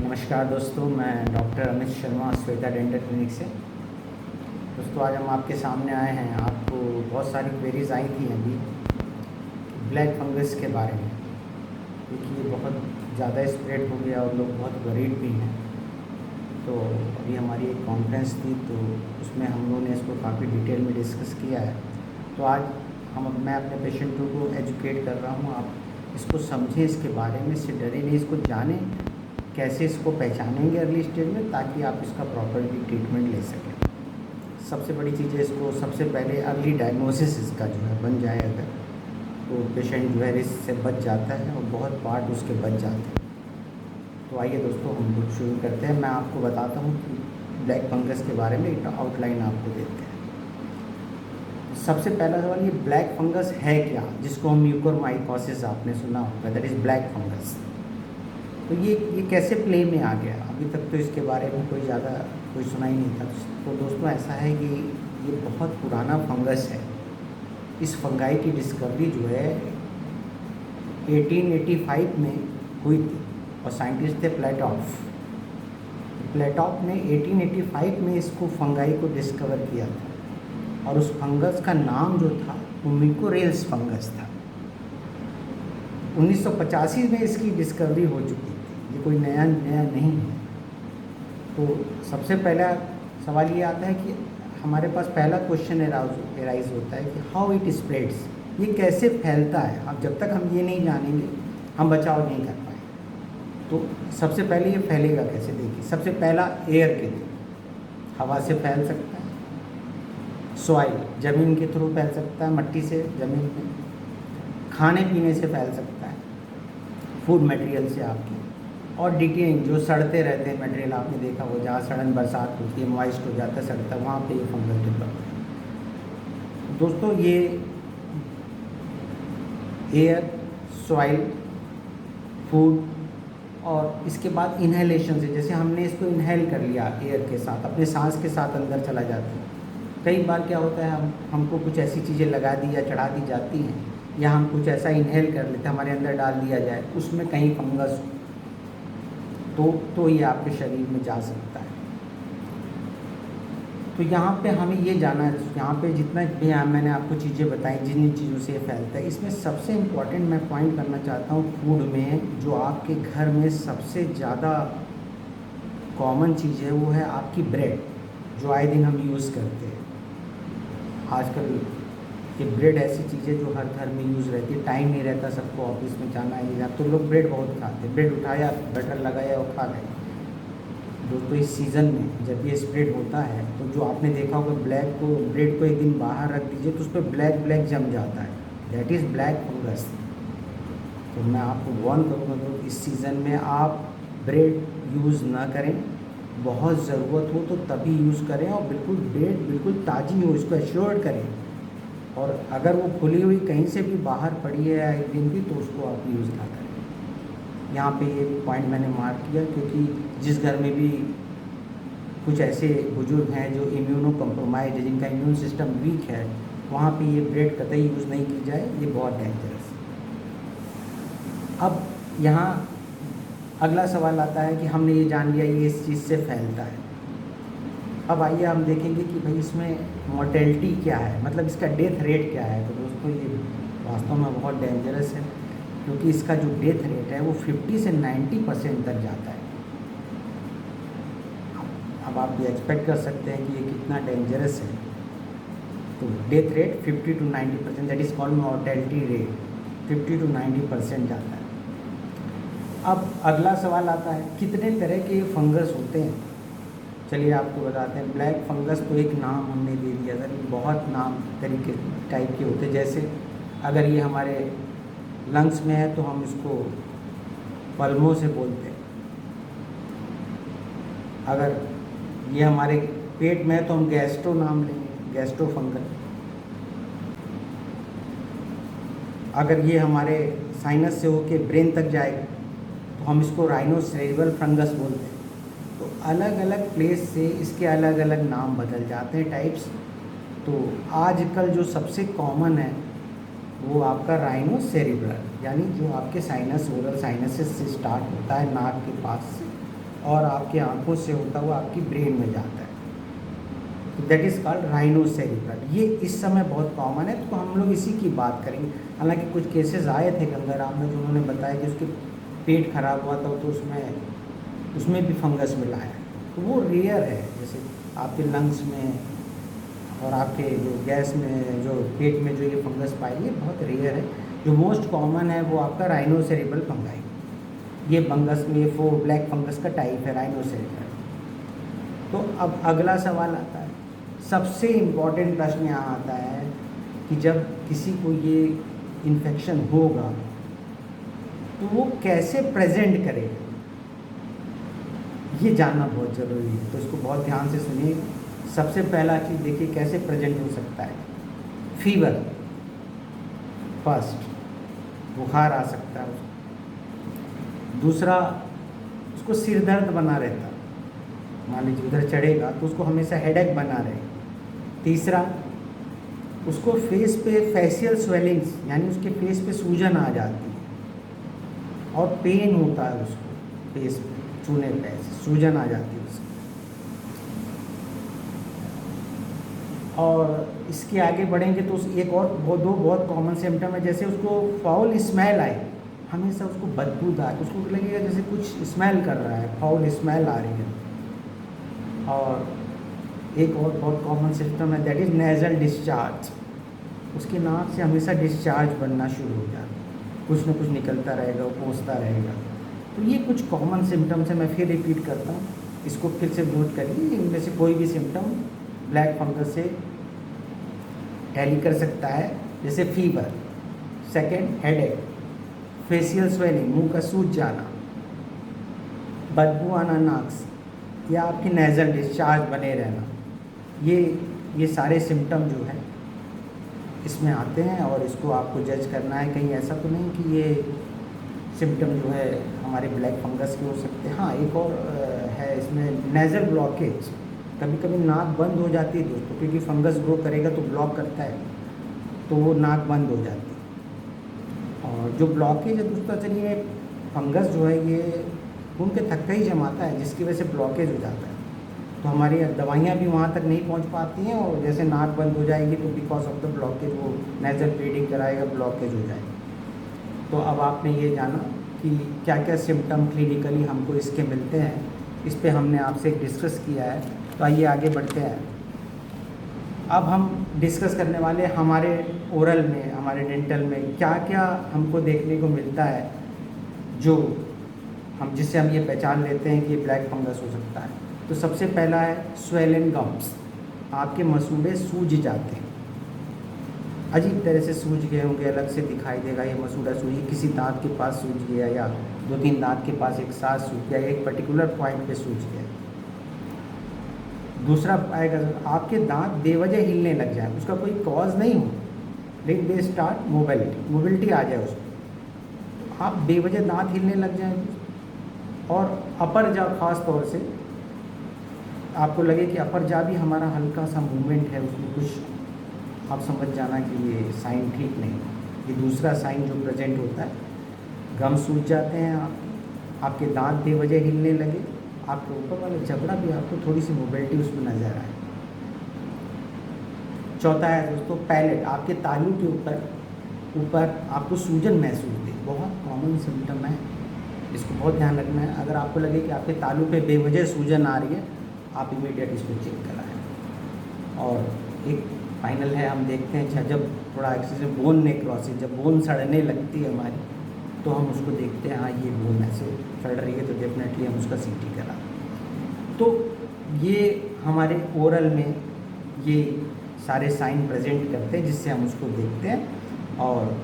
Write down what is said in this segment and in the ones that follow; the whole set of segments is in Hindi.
नमस्कार दोस्तों, मैं doctor Amit Sharma Shweta dental clinic से। दोस्तों आज हम आपके सामने आए हैं। आपको बहुत सारी क्वेरीज आई थी अभी ब्लैक फंगस के बारे में, क्योंकि ये बहुत ज़्यादा स्प्रेड हो गया और लोग बहुत वरीड भी हैं। तो अभी हमारी एक कॉन्फ्रेंस थी, तो उसमें हम लोगों ने इसको काफ़ी डिटेल में डिस्कस किया है। तो आज मैं अपने पेशेंटों को एजुकेट कर रहा हूँ। आप इसको समझें, इसके बारे में, इससे डरे नहीं, इसको जानें, कैसे इसको पहचानेंगे अर्ली स्टेज में, ताकि आप इसका प्रॉपरली ट्रीटमेंट ले सकें। सबसे बड़ी चीज़ है, इसको सबसे पहले अर्ली डायग्नोसिस इसका जो है बन जाए अगर, तो पेशेंट जो है इससे बच जाता है और बहुत पार्ट उसके बच जाते हैं। तो आइए दोस्तों हम लोग शुरू करते हैं। मैं आपको बताता हूँ कि ब्लैक फंगस के बारे में एक आउटलाइन आपको देते हैं। सबसे पहला सवाल, ये ब्लैक फंगस है क्या, जिसको हम म्यूकोरमाइकोसिस आपने सुना होगा, दैट इज़ ब्लैक फंगस। तो ये कैसे प्ले में आ गया? अभी तक तो इसके बारे में कोई सुना ही नहीं था। तो दोस्तों ऐसा है कि ये बहुत पुराना फंगस है। इस फंगाई की डिस्कवरी जो है 1885 में हुई थी और साइंटिस्ट थे प्लेटॉफ ने 1885 में इसको फंगाई को डिस्कवर किया था, और उस फंगस का नाम जो था वो मिकोरेल्स फंगस था। 1985 में इसकी डिस्कवरी हो चुकी थी, ये कोई नया नहीं है। तो सबसे पहला सवाल ये आता है कि हमारे पास पहला क्वेश्चन एराइज होता है कि हाउ इट स्प्रेड्स, ये कैसे फैलता है। अब जब तक हम ये नहीं जानेंगे हम बचाव नहीं कर पाएंगे। तो सबसे पहले ये फैलेगा कैसे, देखिए। सबसे पहला एयर के थ्रू, हवा से फैल सकता है। सॉइल, ज़मीन के थ्रू फैल सकता है, मट्टी से ज़मीन में। खाने पीने से फैल सकता है, फूड मटेरियल से आपकी। और डिकेइंग, जो सड़ते रहते हैं मटेरियल, आपने देखा वो जहाँ सड़न बरसात होती है, मॉइस्ट हो जाता है, सड़ता है, वहाँ पे ये फंगस डेवलप है। दोस्तों ये एयर, सॉइल, फूड, और इसके बाद इन्हेलेशन से, जैसे हमने इसको इन्हेल कर लिया एयर के साथ, अपने सांस के साथ अंदर चला जाता है। कई बार क्या होता है, हमको कुछ ऐसी चीज़ें लगा दी या चढ़ा दी जाती हैं, या हम कुछ ऐसा इन्हेल कर लेते हैं, हमारे अंदर डाल दिया जाए, उसमें कहीं फंगस तो ये आपके शरीर में जा सकता है। तो यहाँ पे हमें ये जाना है, यहाँ पे जितना भी मैंने आपको चीज़ें बताई, जिन चीज़ों से ये फैलता है, इसमें सबसे इम्पॉर्टेंट मैं पॉइंट करना चाहता हूँ, फूड में जो आपके घर में सबसे ज़्यादा कॉमन चीज़ है वो है आपकी ब्रेड, जो आए दिन हम यूज़ करते हैं। आजकल ये ब्रेड ऐसी चीज़ है जो हर घर में यूज़ रहती है। टाइम नहीं रहता सबको, ऑफिस में जाना है, तो लोग ब्रेड बहुत खाते हैं। ब्रेड उठाया, बटर लगाया और खा गए। दोस्तों इस सीज़न में जब ये स्प्रेड होता है, तो जो आपने देखा होगा ब्रेड को एक दिन बाहर रख दीजिए तो उस पर ब्लैक जम जाता है, दैट इज़ ब्लैक फंगस। तो मैं आपको वार्न करूँगा तो इस सीज़न में आप ब्रेड यूज़ ना करें। बहुत ज़रूरत हो तो तभी यूज़ करें, और ब्रेड बिल्कुल ताज़ी हो, इसको एश्योर्ड करें। और अगर वो खुली हुई कहीं से भी बाहर पड़ी है एक दिन की, तो उसको आप यूज़ ना करें। यहाँ पे ये पॉइंट मैंने मार्क किया, क्योंकि जिस घर में भी कुछ ऐसे बुजुर्ग हैं जो इम्यूनो कम्प्रोमाइज है, जिनका इम्यून सिस्टम वीक है, वहाँ पे ये ब्रेड कतई यूज़ नहीं की जाए, ये बहुत डेंजरस है। अब यहाँ अगला सवाल आता है कि हमने ये जान लिया ये इस चीज़ से फैलता है। अब आइए हम देखेंगे कि भाई इसमें मॉर्टेलिटी क्या है, मतलब इसका डेथ रेट क्या है। तो दोस्तों ये वास्तव में बहुत डेंजरस है, क्योंकि इसका जो डेथ रेट है वो 50 से 90% तक जाता है। अब आप ये एक्सपेक्ट कर सकते हैं कि ये कितना डेंजरस है। तो death rate 50 to 90%, that is called mortality rate, 50 to 90% जाता है। अब अगला सवाल आता है, कितने तरह के फंगस होते हैं। चलिए आपको बताते हैं। ब्लैक फंगस तो एक नाम हमने दे दिया था, बहुत नाम तरीके टाइप के होते हैं। जैसे अगर ये हमारे लंग्स में है तो हम इसको पल्मो से बोलते हैं। अगर ये हमारे पेट में है तो हम गैस्ट्रो नाम लेंगे, गैस्ट्रो फंगस। अगर ये हमारे साइनस से होके ब्रेन तक जाएगा तो हम इसको राइनोसेरेब्रल फंगस बोलते हैं। तो अलग अलग प्लेस से इसके अलग अलग नाम बदल जाते हैं, टाइप्स। तो आजकल जो सबसे कॉमन है वो आपका राइनोसेरेब्रल, यानी जो आपके साइनस, ओरल साइनसेस से स्टार्ट होता है नाक के पास से, और आपके आँखों से होता हुआ आपकी ब्रेन में जाता है। तो दैट इज़ कॉल्ड राइनोसेरिब्रल। ये इस समय बहुत कॉमन है, तो हम लोग इसी की बात करेंगे। हालांकि कुछ केसेस आए थे गंगाराम में, जो उन्होंने बताया कि उसके पेट खराब हुआ था, तो उसमें भी फंगस मिला है। तो वो रेयर है, जैसे आपके लंग्स में और आपके जो गैस में, जो पेट में जो ये फंगस पाई है, बहुत रेयर है। जो मोस्ट कॉमन है वो आपका राइनोसेरिब्रल फंगाई। ये फंगस में ये ब्लैक फंगस का टाइप है राइनोसेरिब्रल। तो अब अगला सवाल आता है, सबसे इम्पॉर्टेंट प्रश्न यहाँ आता है कि जब किसी को ये इन्फेक्शन होगा तो वो कैसे प्रेजेंट करे, ये जानना बहुत ज़रूरी है। तो इसको बहुत ध्यान से सुनिए। सबसे पहला चीज़ देखिए कैसे प्रेजेंट हो सकता है। फीवर, फर्स्ट, बुखार आ सकता है उसको। दूसरा, उसको सिर दर्द बना रहता है, मान लीजिए उधर चढ़ेगा तो उसको हमेशा हेडेक बना रहे। तीसरा, उसको फेस पे फेशियल स्वेलिंग्स, यानी उसके फेस पे सूजन आ जाती है और पेन होता है उसको, फेस पे छूने पे सूजन आ जाती है उसको। और इसके आगे बढ़ेंगे तो एक और दो बहुत कॉमन सिम्टम है, जैसे उसको फाउल स्मेल आए, हमेशा उसको बदबूदार, उसको लगेगा जैसे कुछ स्मेल कर रहा है, फाउल स्मेल आ रही है। और एक और बहुत कॉमन सिम्टम है, दैट इज़ नेज़ल डिस्चार्ज। उसके नाक से हमेशा डिस्चार्ज बनना शुरू हो जाता है, कुछ ना कुछ निकलता रहेगा, वो पहुँचता रहेगा। तो ये कुछ कॉमन सिम्टम्स हैं। मैं फिर रिपीट करता हूँ, इसको फिर से नोट करिए। इनमें से कोई भी सिम्टम ब्लैक फंगस से टैली कर सकता है, जैसे fever, second headache, facial swelling, मुंह का सूज जाना, बदबू आना नाक से, या आपकी नेज़ल डिस्चार्ज बने रहना। ये सारे सिम्टम जो है इसमें आते हैं, और इसको आपको जज करना है। कहीं ऐसा तो नहीं कि ये सिम्टम जो है हमारे ब्लैक फंगस के हो सकते हैं। हाँ, एक और है इसमें, नेज़ल ब्लॉकेज। कभी कभी नाक बंद हो जाती है दोस्तों, क्योंकि फंगस ग्रो करेगा तो ब्लॉक करता है, तो वो नाक बंद हो जाती है। और जो ब्लॉकेज है दोस्तों, चलिए फंगस जो है ये खून के थक्का ही जमाता है, जिसकी वजह से ब्लॉकेज हो जाता है। तो हमारी दवाइयाँ भी वहाँ तक नहीं पहुँच पाती हैं, और जैसे नाक बंद हो जाएगी तो बिकॉज ऑफ द ब्लॉकेज वो नेज़ल ब्लीडिंग कराएगा, ब्लॉकेज हो जाएगा। तो अब आपने ये जाना कि क्या क्या सिम्टम क्लिनिकली हमको इसके मिलते हैं, इस पे हमने आपसे डिस्कस किया है। तो आइए आगे बढ़ते हैं। अब हम डिस्कस करने वाले हमारे ओरल में, हमारे डेंटल में क्या क्या हमको देखने को मिलता है, जो जिससे हम ये पहचान लेते हैं कि ये ब्लैक फंगस हो सकता है। तो सबसे पहला है स्वेलन गम्स। आपके मसूड़े सूज जाते हैं, अजीब तरह से सूज गए होंगे, अलग से दिखाई देगा ये मसूड़ा सूजी, किसी दांत के पास सूज गया, या 2-3 दांत के पास एक साथ सूज गया, एक पर्टिकुलर पॉइंट पे सूज गया। दूसरा आएगा, आपके दांत बेवजह हिलने लग जाए, उसका कोई कॉज नहीं हो, लेकिन दे स्टार्ट मोबिलिटी आ जाए उसको, आप बेवजह दांत हिलने लग जाए। और अपर जा, खास तौर से आपको लगे कि अपर जा भी हमारा हल्का सा मूवमेंट है, उसमें कुछ, आप समझ जाना कि ये साइन ठीक नहीं। ये दूसरा साइन जो प्रेजेंट होता है, गम सूज जाते हैं, आपके दांत बेवजह हिलने लगे, आपके ऊपर वाला जबड़ा भी आपको थोड़ी सी मोबिलिटी उसमें नज़र आए। चौथा है दोस्तों पैलेट, आपके तालू के ऊपर आपको सूजन महसूस दे, बहुत कॉमन सिम्टम है, इसको बहुत ध्यान रखना है। अगर आपको लगे कि आपके तालू पे बेवजह सूजन आ रही है, आप इमीडिएट इसको चेक कराएं। और एक फाइनल है, हम देखते हैं जब थोड़ा एक्सेसिव बोन नेक्रोसिस, जब बोन सड़ने लगती है हमारी, तो हम उसको देखते हैं, हाँ ये बोन ऐसे सड़ रही है, तो डेफिनेटली हम उसका सीटी कराएं। तो ये हमारे ओरल में ये सारे साइन प्रेजेंट करते हैं, जिससे हम उसको देखते हैं। और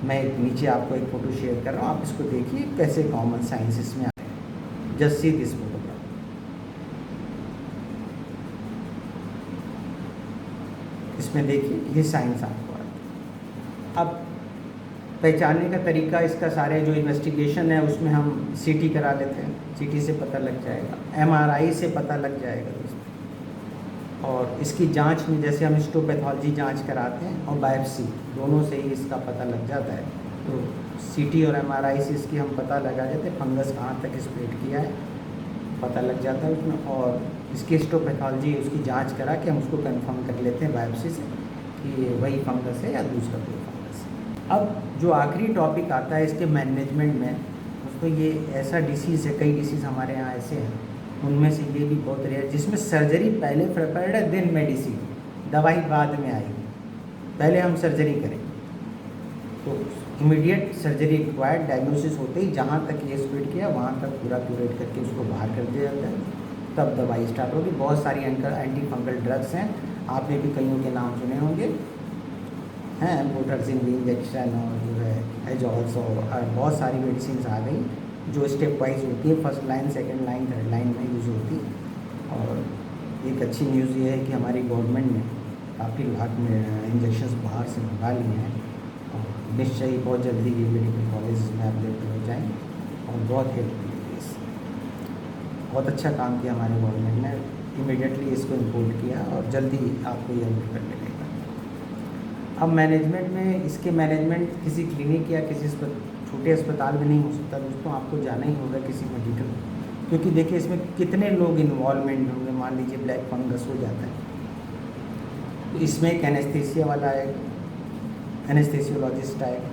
मैं नीचे आपको एक फ़ोटो शेयर कर रहा हूँ, आप इसको देखिए कैसे कॉमन साइंस इसमें आए। Just see this photograph. इसमें देखिए ये साइंस आपको आए। अब पहचानने का तरीका, इसका सारे जो इन्वेस्टिगेशन है उसमें हम सीटी करा लेते हैं, सीटी से पता लग जाएगा, एमआरआई से पता लग जाएगा दोस्तों। और इसकी जांच में जैसे हम हिस्टोपैथोलॉजी जांच कराते हैं और बायोप्सी, दोनों से ही इसका पता लग जाता है। तो सीटी और एमआरआई से इसकी हम पता लगा देते हैं फंगस कहाँ तक स्प्रेड किया है। पता लग जाता है उसमें, और इसकी हिस्टोपैथोलॉजी उसकी जांच करा के हम उसको कंफर्म कर लेते हैं बायोप्सी से कि वही फंगस है या दूसरा कोई फंगस है। अब जो आखिरी टॉपिक आता है इसके मैनेजमेंट में, दोस्तों ये ऐसा डिसीज़ है, कई डिसीज़ हमारे यहाँ ऐसे हैं, उनमें से ये भी बहुत रेयर, जिसमें सर्जरी पहले प्रिपेयर्ड है, देन मेडिसिन, दवाई बाद में आएगी, पहले हम सर्जरी करें। तो इमीडिएट सर्जरी रिक्वायर्ड, डायग्नोसिस होते ही जहाँ तक ये स्प्रेड किया वहाँ तक पूरा क्यूरेट करके उसको बाहर कर दिया जाता है, तब दवाई स्टार्ट होगी। बहुत सारी एंटी फंगल ड्रग्स हैं, आपने भी कईयों के नाम सुने होंगे, हैं बोटरजिन इंजेक्शन और जो है एजॉल्स, और बहुत सारी मेडिसिन आ गई जो स्टेप वाइज होती है, first line, second line, third line में यूज़ होती है। और एक अच्छी न्यूज़ ये है कि हमारी गवर्नमेंट ने काफ़ी लाख में इंजेक्शंस बाहर से मंगा लिए हैं, और निश्चय ही बहुत जल्दी ये मेडिकल कॉलेज में अवेलेबल हो जाएंगे और बहुत हेल्प मिलेगी इससे। बहुत अच्छा काम किया हमारी गवर्नमेंट ने, इमीडिएटली इसको इम्पोर्ट किया और जल्दी आपको ये कर मिलेगा। अब मैनेजमेंट में, इसके मैनेजमेंट किसी क्लिनिक या किसी छोटे अस्पताल में नहीं हो सकता दोस्तों, आपको जाना ही होगा किसी मेडिकल, क्योंकि देखिए इसमें कितने लोग इन्वॉल्वमेंट होंगे। मान लीजिए ब्लैक फंगस हो जाता है तो इसमें एक एनेस्थीसिया वाला आएगा, एनेस्थीसियोलॉजिस्ट आएगा,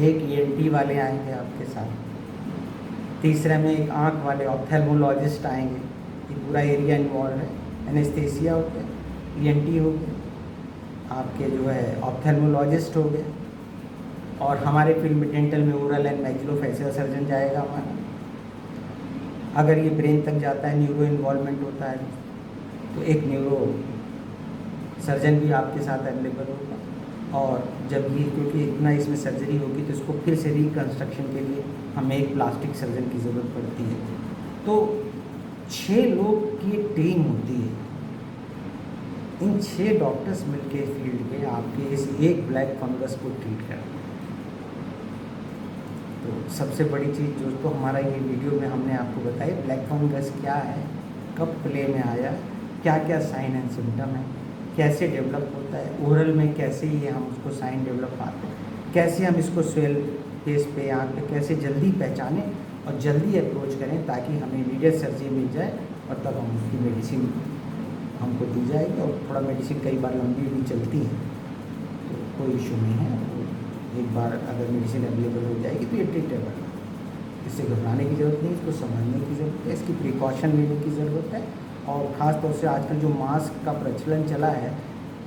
एक ENT वाले आएंगे आपके साथ, तीसरे में एक आँख वाले ऑप्थेल्मोलॉजिस्ट आएंगे। ये पूरा एरिया इन्वॉल्व है, एनेस्थीसिया हो गया, ENT हो गया, आपके जो है ऑप्थेल्मोलॉजिस्ट हो गए, और हमारे फील्ड में डेंटल में ओरल एंड मैक्सिलोफेशियल सर्जन जाएगा हमारा। अगर ये ब्रेन तक जाता है, न्यूरो इन्वॉल्वमेंट होता है, तो एक न्यूरो सर्जन भी आपके साथ अवेलेबल होगा। और जब ये, क्योंकि इतना इसमें सर्जरी होगी तो इसको फिर से रिकन्स्ट्रक्शन के लिए हमें एक प्लास्टिक सर्जन की ज़रूरत पड़ती है। तो 6 लोग की टीम होती है, इन 6 डॉक्टर्स मिलके फील्ड के आपके इस एक ब्लैक फंगस को ट्रीट करते हैं। तो सबसे बड़ी चीज़ जो तो हमारा ये वीडियो में हमने आपको बताई, ब्लैक फंगस क्या है, कब प्ले में आया, क्या क्या साइन एंड सिम्टम है, कैसे डेवलप होता है, ओरल में कैसे ये हम उसको साइन डेवलप आते हैं, कैसे हम इसको स्वेल फेस पे, आँख पे कैसे जल्दी पहचानें और जल्दी अप्रोच करें ताकि हमें इमीडिएट सर्जरी मिल जाए, और तब हम उसकी मेडिसिन हमको दी जाएगी। और थोड़ा मेडिसिन कई बार लंबी भी चलती है तो कोई इशू नहीं है, एक बार अगर मेडिसिन अवेलेबल हो जाएगी तो ये ट्रीटेबल है, इससे घबराने की ज़रूरत नहीं, इसको समझने की ज़रूरत है, इसकी प्रिकॉशन लेने की ज़रूरत है। और ख़ास तौर से आजकल जो मास्क का प्रचलन चला है,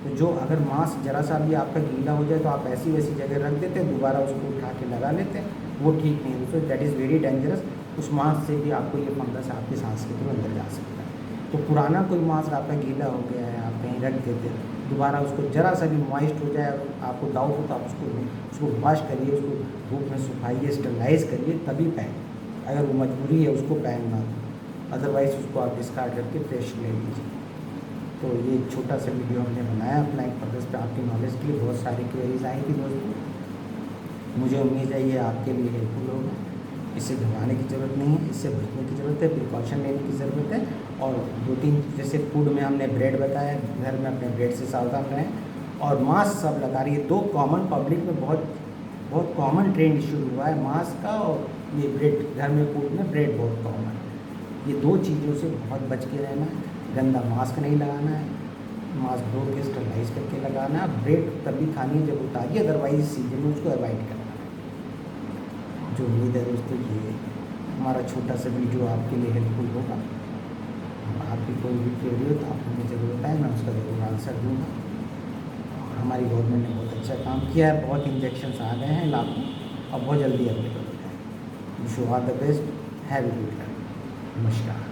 तो जो अगर मास्क ज़रा सा भी आपका गीला हो जाए तो आप ऐसी वैसी जगह रख देते हैं, दोबारा उसको उठा के लगा लेते हैं, वो ठीक नहीं है दोस्तों, दैट इज़ वेरी डेंजरस। उस मास्क से भी आपको ये फंगस आपके सांस के थ्रू अंदर जा सकता है। तो पुराना कोई मास्क आपका गीला हो गया है, आप कहीं रख देते हैं, दोबारा उसको ज़रा सा भी मॉइस्ट हो जाए, आपको डाउट हो तो आप उसको वॉश करिए, उसको धूप में सुखाइए, स्टरलाइज करिए, तभी पहने। अगर वो मजबूरी है उसको पहनना, अदरवाइज़ उसको आप डिस्कार्ड करके फ्रेश ले लीजिए। तो ये एक छोटा सा वीडियो हमने बनाया अपना एक पर्पज़ पे, आपकी नॉलेज के लिए। बहुत सारी क्वेरीज आई थी दोस्तों, मुझे उम्मीद है ये आपके लिए हेल्पफुल होगा। इससे घबराने की ज़रूरत नहीं है, इससे बचने की ज़रूरत है, प्रिकॉशन लेने की ज़रूरत है। और 2-3 जैसे फूड में हमने ब्रेड बताया, घर में अपने ब्रेड से सावधान रहें, और मास्क सब लगा रही है। 2 कॉमन पब्लिक में बहुत कॉमन ट्रेंड शुरू हुआ है, मास्क का और ये ब्रेड, घर में फूड में ब्रेड बहुत कॉमन है। ये 2 चीज़ों से बहुत बच के रहना है। गंदा मास्क नहीं लगाना है, मास्क धो के स्टरलाइज करके लगाना है। ब्रेड तभी खानी है जब उतारी, अदरवाइज सीजन में उसको अवॉइड करना है। जो उम्मीद है दोस्तों ये हमारा छोटा सा वीडियो आपके लिए हेल्पफुल होगा। आपकी कोई भी क्वेरी हो तो आप हमें ज़रूर बताएं, मैं उसका ज़रूर आंसर दूँगा। हमारी गवर्नमेंट ने बहुत अच्छा काम किया है, बहुत इंजेक्शन्स आ गए हैं लाखों, और बहुत जल्दी अवेलेबल हो जाए। Wish you all the best, have a good time, नमस्कार।